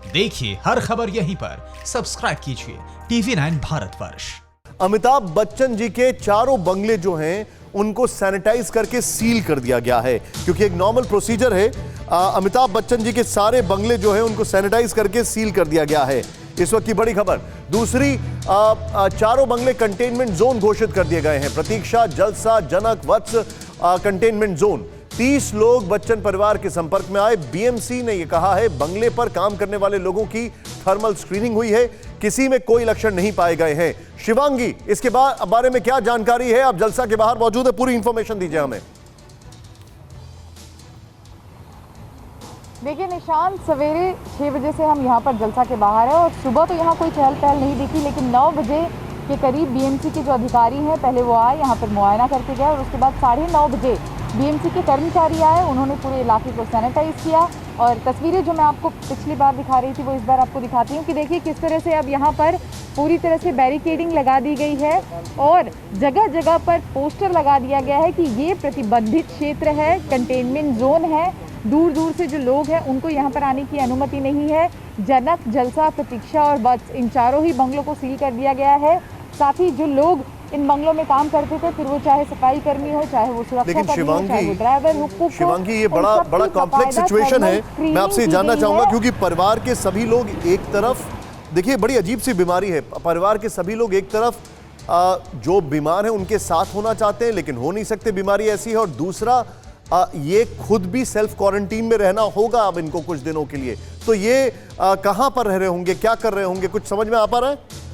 देखिए हर खबर यहीं पर, सब्सक्राइब कीजिए TV9 भारतवर्ष। अमिताभ बच्चन जी के चारों बंगले जो हैं उनको सैनिटाइज करके सील कर दिया गया है, क्योंकि एक नॉर्मल प्रोसीजर है। अमिताभ बच्चन जी के सारे बंगले जो हैं उनको सैनिटाइज करके सील कर दिया गया है। इस वक्त की बड़ी खबर दूसरी, चारों बंगले कंटेनमेंट जोन घोषित कर दिए गए हैं। प्रतीक्षा, जलसा, जनक, वत्स कंटेनमेंट जोन। 30 लोग बच्चन परिवार के संपर्क में आए। बीएमसी ने यह कहा है बंगले पर काम करने वाले लोगों की थर्मल स्क्रीनिंग हुई है, किसी में कोई लक्षण नहीं पाए गए हैं। शिवांगी, इसके बारे में क्या जानकारी है? आप जलसा के बाहर मौजूद है, पूरी इंफॉर्मेशन दीजिए हमें। देखिए निशांत, सवेरे 6 बजे से हम यहाँ पर जलसा के बाहर है और सुबह तो यहाँ कोई चहल पहल नहीं दिखी, लेकिन 9 बजे के करीब बीएमसी के जो अधिकारी हैं पहले वो आए, यहाँ पर मुआयना करके गए और उसके बाद 9:30 बजे बीएमसी के कर्मचारी आए। उन्होंने पूरे इलाके को सैनिटाइज किया और तस्वीरें जो मैं आपको पिछली बार दिखा रही थी वो इस बार आपको दिखाती हूँ कि देखिए किस तरह से अब यहाँ पर पूरी तरह से बैरिकेडिंग लगा दी गई है और जगह जगह पर पोस्टर लगा दिया गया है कि ये प्रतिबंधित क्षेत्र है, कंटेनमेंट जोन है। दूर दूर से जो लोग हैं उनको यहाँ पर आने की अनुमति नहीं है। जनक, जलसा, प्रतीक्षा और वत्स, इन चारों ही बंगलों को सील कर दिया गया है। साथ ही जो लोग इन बंगलों में काम करते थे, फिर वो चाहे सफाई कर्मी हो, चाहे वो सुरक्षा कर्मी हो, चाहे वो ड्राइवर हो, शिवांगी, ये बड़ा कॉम्प्लेक्स सिचुएशन है। मैं आपसे जानना चाहूंगा, क्योंकि परिवार के सभी लोग एक तरफ, देखिए बड़ी अजीब सी बीमारी है, परिवार के सभी लोग एक तरफ जो बीमार हैं उनके साथ होना चाहते हैं लेकिन हो नहीं सकते, बीमारी ऐसी है, और दूसरा ये खुद भी सेल्फ क्वारंटीन में रहना होगा अब इनको कुछ दिनों के लिए। तो ये कहां पर रह रहे होंगे, क्या कर रहे होंगे, कुछ समझ में आ पा रहा है?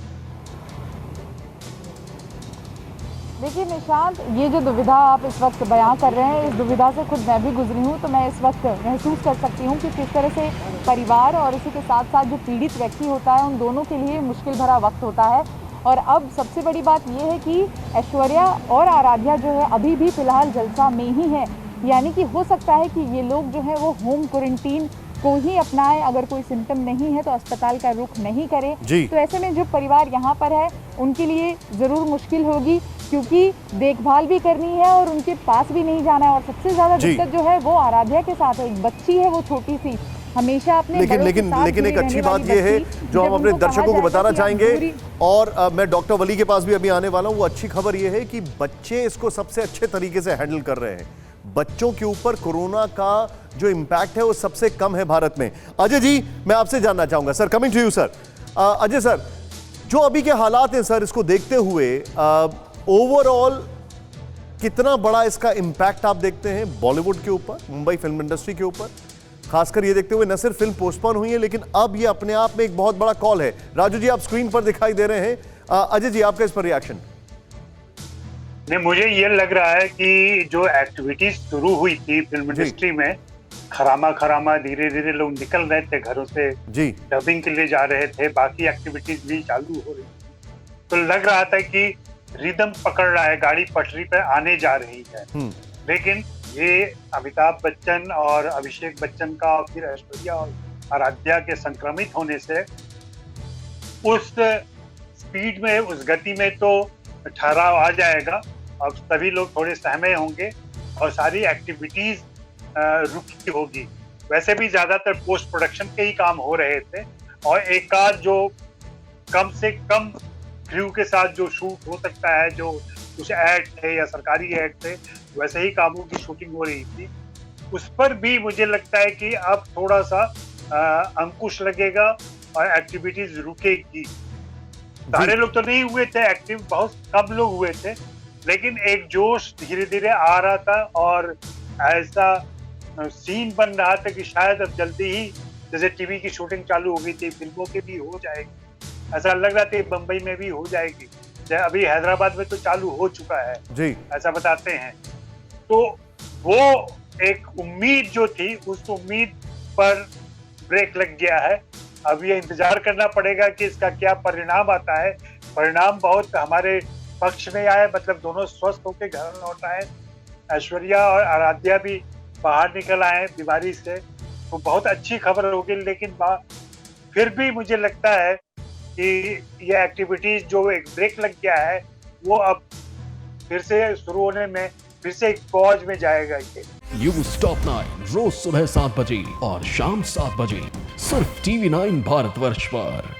देखिए निशांत, ये जो दुविधा आप इस वक्त बयां कर रहे हैं, इस दुविधा से खुद मैं भी गुजरी हूँ, तो मैं इस वक्त महसूस कर सकती हूँ कि किस तरह से परिवार और इसी के साथ साथ जो पीड़ित व्यक्ति होता है उन दोनों के लिए मुश्किल भरा वक्त होता है। और अब सबसे बड़ी बात ये है कि ऐश्वर्या और आराध्या जो है अभी भी फिलहाल जलसा में ही है, यानी कि हो सकता है कि ये लोग जो है वो होम क्वारंटीन को ही अपनाएं। अगर कोई सिम्टम नहीं है तो अस्पताल का रुख नहीं करें। तो ऐसे में जो परिवार यहाँ पर है उनके लिए ज़रूर मुश्किल होगी, क्योंकि देखभाल भी करनी है और उनके पास भी नहीं जाना है। और सबसे ज़्यादा दिक्कत जो है वो आराध्या के साथ है। एक बच्ची है वो छोटी सी, हमेशा अपने लेकिन एक अच्छी बात यह है जो हम अपने दर्शकों को बताना चाहेंगे, और मैं डॉक्टर वली के पास भी अभी आने वाला हूँ। वो अच्छी खबर यह है कि बच्चे इसको सबसे अच्छे तरीके से हैंडल कर रहे हैं। बच्चों के ऊपर कोरोना का जो इम्पैक्ट है वो सबसे कम है भारत में। अजय जी, मैं आपसे जानना चाहूंगा sir, coming to you sir. Ajay sir, जो अभी के हालात हैं सर, इसको देखते हुए ओवरऑल कितना बड़ा इसका इम्पैक्ट आप देखते हैं बॉलीवुड के ऊपर, मुंबई फिल्म इंडस्ट्री के ऊपर, खासकर ये देखते हुए न सिर्फ फिल्म पोस्टपोन हुई है लेकिन अब ये अपने आप में एक बहुत बड़ा कॉल है। राजू जी, आप स्क्रीन पर दिखाई दे रहे हैं। अजय जी, आपका इस पर रिएक्शन? नहीं, मुझे ये लग रहा है कि जो एक्टिविटीज शुरू हुई थी फिल्म इंडस्ट्री में, खरामा धीरे धीरे लोग निकल रहे थे घरों से, डबिंग के लिए जा रहे थे, बाकी एक्टिविटीज भी चालू हो रही थी, तो लग रहा था कि रिदम पकड़ रहा है, गाड़ी पटरी पर आने जा रही है। लेकिन ये अमिताभ बच्चन और अभिषेक बच्चन का और फिर ऐश्वर्या और आराध्या के संक्रमित होने से उस स्पीड में, उस गति में तो ठहराव आ जाएगा। अब सभी लोग थोड़े सहमे होंगे और सारी एक्टिविटीज रुकी होगी। वैसे भी ज्यादातर पोस्ट प्रोडक्शन के ही काम हो रहे थे और एक आध जो कम से कम क्रू के साथ जो शूट हो सकता है, जो कुछ ऐड थे या सरकारी ऐड थे, वैसे ही कामों की शूटिंग हो रही थी। उस पर भी मुझे लगता है कि अब थोड़ा सा अंकुश लगेगा और एक्टिविटीज रुकेगी। सारे लोग तो नहीं हुए थे एक्टिव, बहुत कम लोग हुए थे, लेकिन एक जोश धीरे धीरे आ रहा था और ऐसा सीन बन रहा था कि शायद अब जल्दी ही, जैसे टीवी की शूटिंग चालू हो गई थी, फिल्मों की भी हो जाएगी, ऐसा लग रहा था बम्बई में भी हो जाएगी। अभी हैदराबाद में तो चालू हो चुका है जी, ऐसा बताते हैं। तो वो एक उम्मीद जो थी, उस उम्मीद पर ब्रेक लग गया है। अब ये इंतजार करना पड़ेगा कि इसका क्या परिणाम आता है। परिणाम बहुत हमारे पक्ष में आए, मतलब दोनों स्वस्थ होकर घर लौट आए, ऐश्वर्या और आराध्या भी बाहर निकल आए बीमारी से, तो बहुत अच्छी खबर होगी। लेकिन फिर भी मुझे लगता है कि ये एक्टिविटीज जो एक ब्रेक लग गया है वो अब फिर से शुरू होने में फिर से एक पॉज में जाएगा। ये न्यूज़ टॉप 9 रोज सुबह 7 बजे और शाम 7 बजे सिर्फ TV9 भारतवर्ष पर।